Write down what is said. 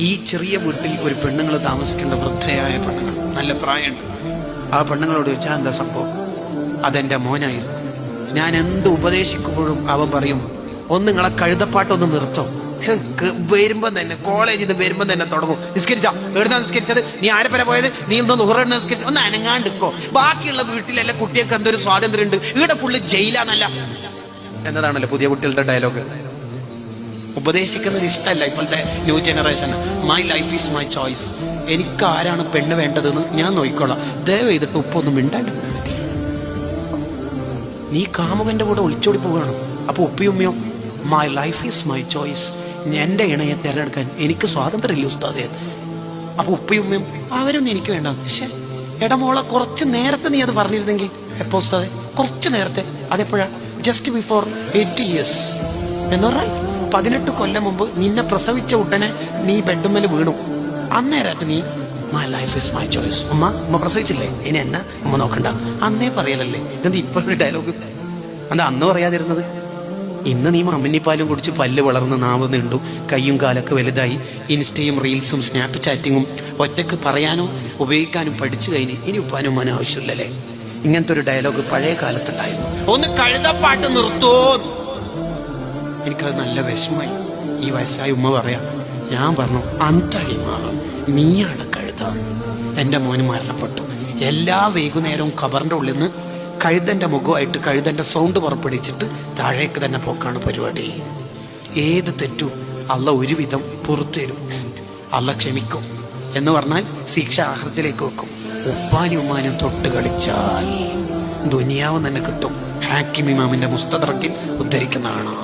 ഈ ചെറിയ വീട്ടിൽ ഒരു പെണ്ണുങ്ങൾ താമസിക്കേണ്ട വൃദ്ധയായ പെണ്ണുങ്ങൾ, നല്ല പ്രായമുണ്ട്. ആ പെണ്ണുങ്ങളോട് ചോദിച്ചാൽ എന്താ സംഭവം? അതെൻ്റെ മോനായിരുന്നു. ഞാൻ എന്ത് ഉപദേശിക്കുമ്പോഴും അവൻ പറയും, ഒന്ന് നിങ്ങളെ കഴുതപ്പാട്ടൊന്ന് നിർത്തോ. വരുമ്പം തന്നെ കോളേജിൽ നിന്ന് വരുമ്പം തന്നെ തുടങ്ങും, നിസ്കരിച്ചാ എവിടുന്നാ നിസ്കരിച്ചത്, നീ ആരെപ്പര പോയത്, നീ ഒന്ന് ഉറന്ന് നിസ്കരിച്ച, ഒന്ന് അനങ്ങാണ്ടിക്കോ, ബാക്കിയുള്ള വീട്ടിലെല്ലാം കുട്ടികൾക്ക് എന്തൊരു സ്വാതന്ത്ര്യം ഉണ്ട്, ഇവിടെ ഫുള്ള് ജയിലാന്നല്ല എന്നതാണല്ലോ പുതിയ കുട്ടികളുടെ ഡയലോഗ്. ഉപദേശിക്കുന്നത് ഇഷ്ടമല്ല ഇപ്പോഴത്തെ new generation. My life is my choice. എനിക്ക് ആരാണ് പെണ്ണ് വേണ്ടതെന്ന് ഞാൻ നോക്കിക്കോളാം. ദയവ് ചെയ്തിട്ട് ഉപ്പൊന്നും മിണ്ടാണ്ടിരുന്നാൽ മതി. നീ കാമുകന്റെ കൂടെ ഒളിച്ചോടി പോവുകയാണ്. അപ്പൊ ഉപ്പയും ഉമ്മയോ my life is my choice, എൻ്റെ ഇണയെ തിരഞ്ഞെടുക്കാൻ എനിക്ക് സ്വാതന്ത്ര്യമില്ല ഉസ്താദേ. അപ്പൊ ഉപ്പയും ഉമ്മയും അവരൊന്നും എനിക്ക് വേണ്ട. എടമോളെ കുറച്ച് നേരത്തെ നീ അത് പറഞ്ഞിരുന്നെങ്കിൽ. എപ്പോ ഉസ്താദേ? കുറച്ച് നേരത്തെ. അതെപ്പോഴാ? ജസ്റ്റ് ബിഫോർ 80 years എന്ന് പറഞ്ഞാൽ 18 കൊല്ലം മുമ്പ് നിന്നെ പ്രസവിച്ച ഉടനെ നീ ബെഡുമ്മൽ വീണു. അന്നേരായിട്ട് നീ my life is my choice. ഉമ്മ പ്രസവിച്ചില്ലേ, ഇനി എന്നെ ഉമ്മ നോക്കണ്ട, അന്നേ പറയലല്ലേ. എന്താ ഇപ്പോഴൊരു ഡയലോഗ്? എന്താ അന്ന് പറയാതിരുന്നത്? ഇന്ന് നീ അമ്മിനിപ്പാലും കുടിച്ച് പല്ല് വളർന്ന് നാവ് നീണ്ടു, കയ്യും കാലൊക്കെ വലുതായി, ഇൻസ്റ്റയും റീൽസും സ്നാപ്പ് ചാറ്റിങ്ങും ഒറ്റക്ക് പറയാനും ഉപയോഗിക്കാനും പഠിച്ചു കഴിഞ്ഞ് ഇനി ഉപ്പാനും ഉമ്മാനും ആവശ്യമില്ലല്ലേ. ഇങ്ങനത്തെ ഒരു ഡയലോഗ് പഴയ കാലത്തുണ്ടായിരുന്നു. ഒന്ന് കഴുതപ്പാട്ട് നിർത്തോ. എനിക്കത് നല്ല വിഷമായി. ഈ വയസ്സായ ഉമ്മ പറയാ. ഞാൻ പറഞ്ഞു, അന്തളി മാറും, നീയാണ് കഴുത. എൻ്റെ മോന് മരണപ്പെട്ടു. എല്ലാ വൈകുന്നേരവും ഖബറിൻ്റെ ഉള്ളിൽ നിന്ന് കഴുതൻ്റെ മുഖമായിട്ട് കഴുതൻ്റെ സൗണ്ട് പുറപ്പെടുവിച്ചിട്ട് താഴേക്ക് തന്നെ പോക്കാണ് പരിപാടി. ഏത് തെറ്റും അള്ള ഒരുവിധം പുറത്തു തരും, അള്ള ക്ഷമിക്കും എന്ന് പറഞ്ഞാൽ ശിക്ഷ ആഹ്റത്തിലേക്ക് വെക്കും. ഉപ്പാനും ഉമ്മാനും തൊട്ട് കളിച്ചാൽ ദുനിയാവ് തന്നെ കിട്ടും. ഹാക്കിം ഇമാമിന്റെ മുസ്തദറക്കിൽ ഉദ്ധരിക്കുന്നതാണ്.